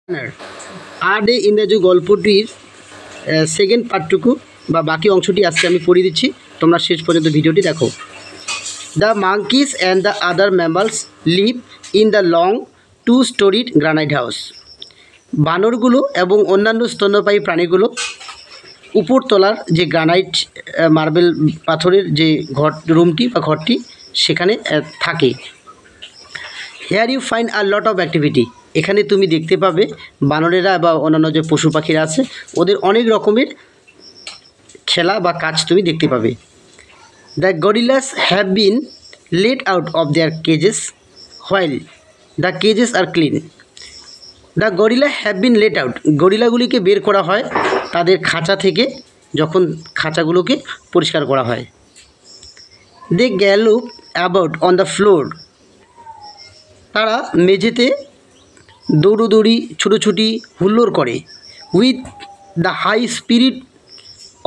আর এই ইংরেজি গল্পটির সেকেন্ড পার্টটুকু বা বাকি অংশটি আজকে আমি পড়ে দিচ্ছি, তোমরা শেষ পর্যন্ত ভিডিওটি দেখো। The monkeys and the other mammals live in the long two storied granite house. বানরগুলো এবং অন্যান্য স্তন্যপায়ী প্রাণীগুলো উপরতলার যে গ্রানাইট মার্বেল পাথরের যে রুমটি বা ঘরটি সেখানে থাকে। Here you find a lot of activity. এখানে তুমি দেখতে পাবে বানরেরা বা অন্যান্য যে পশু পাখিরা আছে ওদের অনেক রকমের খেলা বা কাজ তুমি দেখতে পাবে। The gorillas have been let out of their cages while the cages are clean. The gorilla have been let out, গরিলাগুলিকে বের করা হয় তাদের খাঁচা থেকে যখন খাঁচাগুলোকে পরিষ্কার করা হয়। They gallop about on the floor, তারা মেঝেতে দৌড়োদৌড়ি ছুটোছুটি হুল্লোড় করে। With the high spirit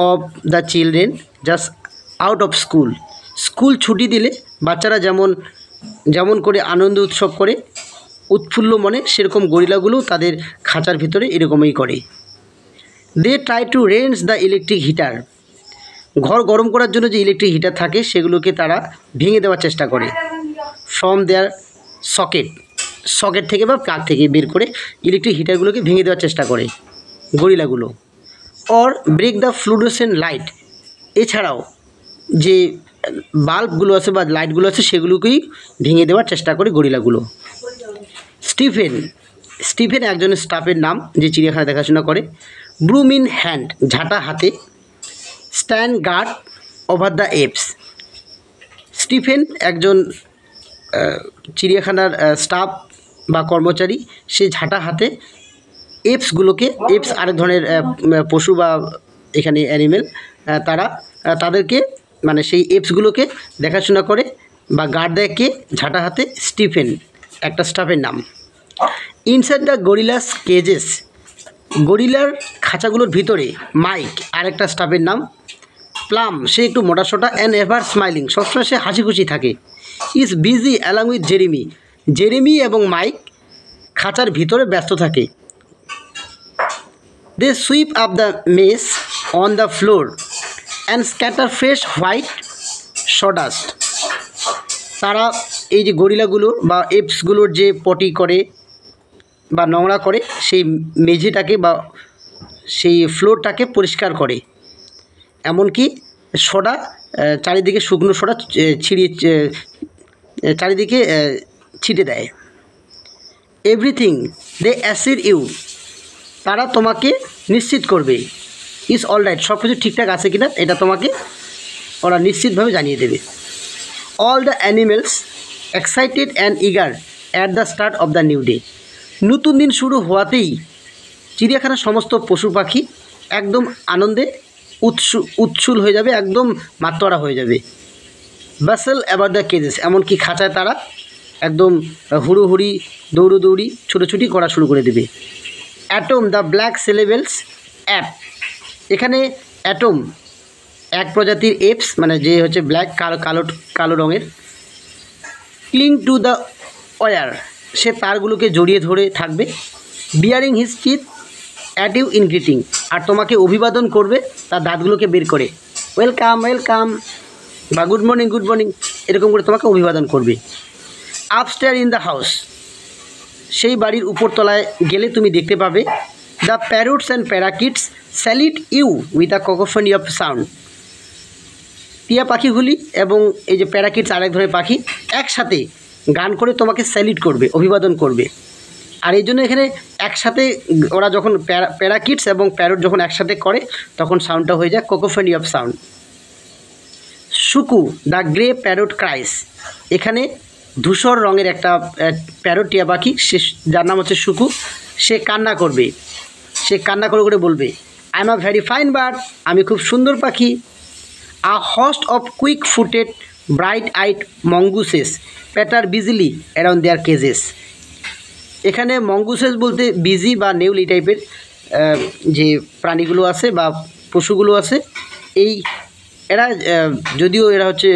of the children just out of school, school ছুটি দিলে বাচ্চারা যেমন করে আনন্দ উৎসব করে উৎফুল্ল মনে, সেরকম গরিলাগুলো তাদের খাঁচার ভিতরে এরকমই করে। They try to wrench the electric heater, ঘর গরম করার জন্য যে ইলেকট্রিক হিটার থাকে সেগুলোকে তারা ভেঙে দেওয়ার চেষ্টা করে। ফ্রম দেয়ার সকেট থেকে বা প্লাগ থেকে বের করে ইলেকট্রিক হিটারগুলোকে ভেঙে দেওয়ার চেষ্টা করে গরিলাগুলো। Or break the fluorescent light, এছাড়াও যে বাল্বগুলো আছে বা লাইটগুলো আছে সেগুলোকেই ভেঙে দেওয়ার চেষ্টা করে গরিলাগুলো। স্টিফেন একজন স্টাফের নাম যে চিড়িয়াখানা দেখাশোনা করে। ব্রুম ইন হ্যান্ড, ঝাঁটা হাতে। Stand guard over the apes, Stephen একজন চিড়িয়াখানার স্টাফ বা কর্মচারী, সে ঝাঁটা হাতে এপস আরেক ধরনের পশু বা এখানে অ্যানিমেল, তাদেরকে মানে সেই এপসগুলোকে দেখাশোনা করে বা গার্ড দেয় কে? ঝাঁটা হাতে স্টিফেন, একটা স্টাফের নাম। ইনসাইড দ্য গরিলাস কেজেস, গরিলার খাঁচাগুলোর ভিতরে মাইক আরেকটা স্টাফের নাম। প্লাম, সে একটু মোটাসোটা অ্যান্ড এভার স্মাইলিং, সবসময় সে হাসি খুশি থাকে। Is busy along with Jeremy এবং মাইক খাঁচার ভিতরে ব্যস্ত থাকে। They sweep up the mess on the floor and scatter fresh white sawdust, তারা এই যে গরিলাগুলোর বা এপসগুলোর যে পটি করে বা নোংরা করে সেই মেঝেটাকে বা সেই ফ্লোরটাকে পরিষ্কার করে, এমনকি সোডা চারিদিকে শুকনো সোডা চারিদিকে ছিটে দেয়। এভরিথিং দে অ্যাসিড ইউ, তারা তোমাকে নিশ্চিত করবে। ইজ অল রাইট, সব কিছু ঠিকঠাক আছে কিনা এটা তোমাকে ওরা নিশ্চিতভাবে জানিয়ে দেবে। All the animals excited and eager at the start of the new day, নতুন দিন শুরু হওয়াতেই চিড়িয়াখানার সমস্ত পশু পাখি একদম আনন্দে উৎসুল হয়ে যাবে, একদম মাতোয়ারা হয়ে যাবে। বাসেল অ্যাবাউট দ্য কেজেস, এমনকি খাঁচায় তারা একদম হুড়োহুড়ি দৌড়োদৌড়ি ছুটোছুটি করা শুরু করে দেবে। Atom the black Celebes ape, এখানে অ্যাটম এক প্রজাতির এপস, মানে যে হচ্ছে ব্ল্যাক কালো রঙের। ক্লিং টু দ্য ওয়্যার, সে তারগুলোকে জড়িয়ে ধরে থাকবে। Baring his teeth at you in greeting, আর তোমাকে অভিবাদন করবে তার দাঁতগুলোকে বের করে। ওয়েলকাম বা গুড মর্নিং এরকম করে তোমাকে অভিবাদন করবে। আপস্টেয়ার ইন দ্য হাউস, সেই বাড়ির উপরতলায় গেলে তুমি দেখতে পাবে the parrots and parakeets salute you with a cacophony of sound, টিয়া পাখিগুলি এবং এই যে প্যারাকিটস আরেক ধরনের পাখি একসাথে গান করে তোমাকে স্যালিট করবে, অভিবাদন করবে। আর এই জন্য এখানে একসাথে ওরা যখন প্যারাকিটস এবং প্যারট যখন একসাথে করে তখন সাউন্ডটা হয়ে যায় cacophony of sound. Shuku the grey parrot cries, এখানে ধূসর রঙের একটা প্যারট টিয়া পাখি, সে যার নাম হচ্ছে শুকু, সে কান্না করবে, সে কান্না করে বলবে I am a very fine bird, আমি খুব সুন্দর পাখি। A host of quick footed bright eyed mongooses patter busily around their cages, এখানে মঙ্গুসেস বলতে বিজি বা নেউল এই টাইপের যে প্রাণীগুলো আছে বা পশুগুলো আছে, এই এরা যদিও এরা হচ্ছে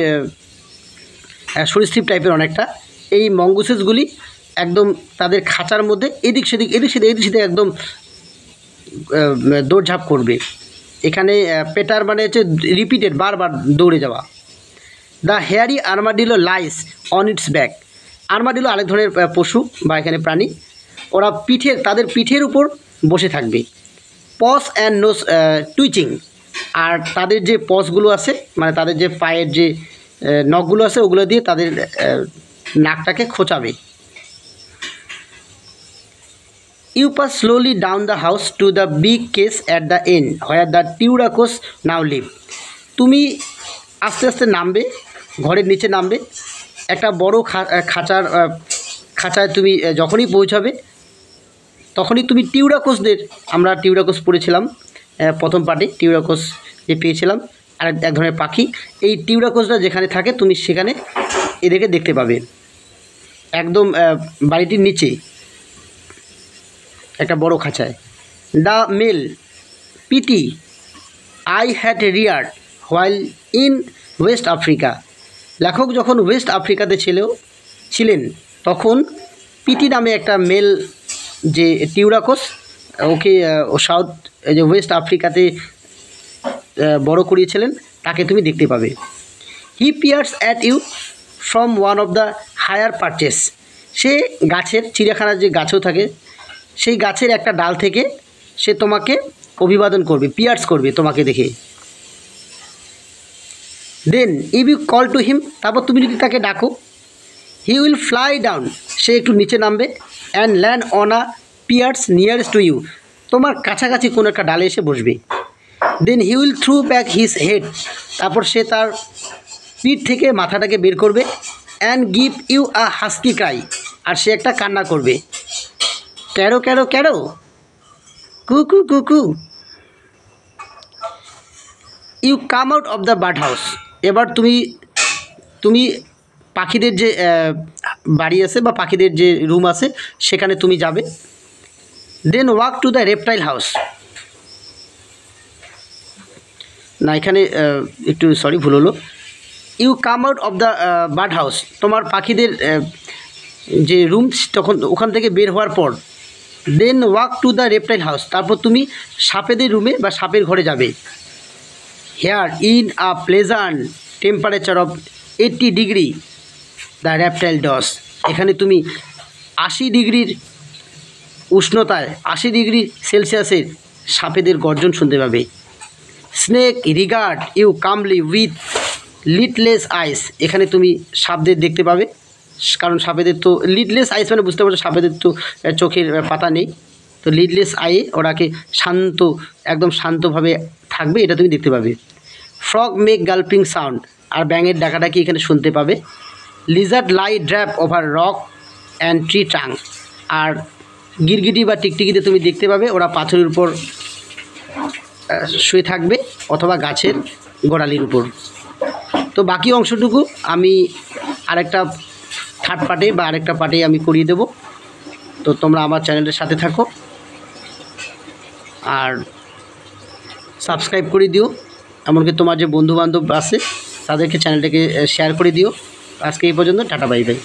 সরীসৃপ টাইপের অনেকটা, এই মঙ্গুসেসগুলি একদম তাদের খাঁচার মধ্যে এদিক সেদিক একদম দৌড়ঝাঁপ করবে। এখানে পেটার মানে হচ্ছে রিপিটেড, বারবার দৌড়ে যাওয়া। The hairy armadillo lies on its back. Armadillo আরেক ধরনের পশু বা এখানে প্রাণী। ওরা তাদের পিঠের উপর বসে থাকবে। পস অ্যান্ড নোজ টুইচিং। আর তাদের যে পসগুলো আছে, মানে তাদের যে পায়ের যে নখগুলো আছে, ওগুলো দিয়ে তাদের নাকটাকে খোঁচাবে। You pass slowly down the house to the big cage at the end where the turacos now live. তুমি আস্তে আস্তে নামবে, ঘরের নিচে নামবে। একটা বড় খাঁচায় তুমি যখনই পৌঁছাবে তখনই তুমি আমরা টিউরাকোস পড়েছিলাম প্রথম পার্টে, টিউরাকোস যে পেয়েছিলাম এক ধরনের পাখি। এই টিউরাকোসটা যেখানে থাকে তুমি সেখানে এদেরকে দেখতে পাবে। একদম বাড়িটির নিচে একটা বড় খাঁচায়। The male pet I had reared while in West Africa. লেখক যখন ওয়েস্ট আফ্রিকাতে ছিলেন তখন পিটি নামে একটা মেল যে টিউরাকোস, ওকে যে ওয়েস্ট আফ্রিকাতে বড় করিয়েছিলেন, তাকে তুমি দেখতে পাবে। He peers at you from one of the higher perches. সে গাছের, চিড়িয়াখানার যে গাছও থাকে, সেই গাছের একটা ডাল থেকে সে তোমাকে অভিবাদন করবে, পিয়ার্স করবে তোমাকে দেখে। Then if you call to him, তারপর তুমি যদি তাকে ডাকো, হি উইল ফ্লাই ডাউন, সে একটু নিচে নামবে। And land on a perch nearest to you, তোমার কাছাকাছি কোনো একটা ডালে এসে বসবে। Then he will throw back his head, তারপর সে তার পিঠ থেকে মাথাটাকে বের করবে। And give you a husky cry, আর সে একটা কান্না করবে, ক্যারো ক্যারো ক্যারো, কু কু কু কু। You come out of the bird house, এবার তুমি পাখিদের যে বাড়ি আছে বা পাখিদের যে রুম আছে সেখানে তুমি যাবে। Then walk to the reptile house. না, এখানে একটু ভুল হলো। You come out of the bird house, তোমার পাখিদের যে রুম, তখন ওখান থেকে বের হওয়ার পর then walk to the reptile house, তারপর তুমি সাপেদের রুমে বা সাপের ঘরে যাবে। Here in a pleasant temperature of 80 degree the reptile doze, এখানে তুমি 80 ডিগ্রির উষ্ণতায়, 80 ডিগ্রি সেলসিয়াসের সাপেদের গর্জন শুনতে পাবে। Snake regard you কামলি with lidless আইস, এখানে তুমি সাপদের দেখতে পাবে, কারণ সাপেদের তো লিডলেস আইস মানে বুঝতে পারছো সাপেদের তো চোখের পাতা নেই, তো লিডলেস আইয়ে ওরাকে একদম শান্তভাবে থাকবে, এটা তুমি দেখতে পাবে। ফ্রগ মেক গালপিং সাউন্ড, আর ব্যাঙের ডাকাডাকি এখানে শুনতে পাবে। Lizard lie draped over rock and tree trunk, আর গিরগিটি বা টিকটিকিতে তুমি দেখতে পাবে ওরা পাথরের উপর শুয়ে থাকবে অথবা গাছের গোড়ালির উপর। তো বাকি অংশটুকু আমি আরেকটা থার্ড পার্টে বা আরেকটা পার্টে আমি করিয়ে দেব। তো তোমরা আমার চ্যানেলের সাথে থাকো আর সাবস্ক্রাইব করে দিও, এমনকি তোমার যে বন্ধুবান্ধব আছে তাদেরকে চ্যানেলটাকে শেয়ার করে দিও। আজকে এই পর্যন্ত, টাটা বাই বাই।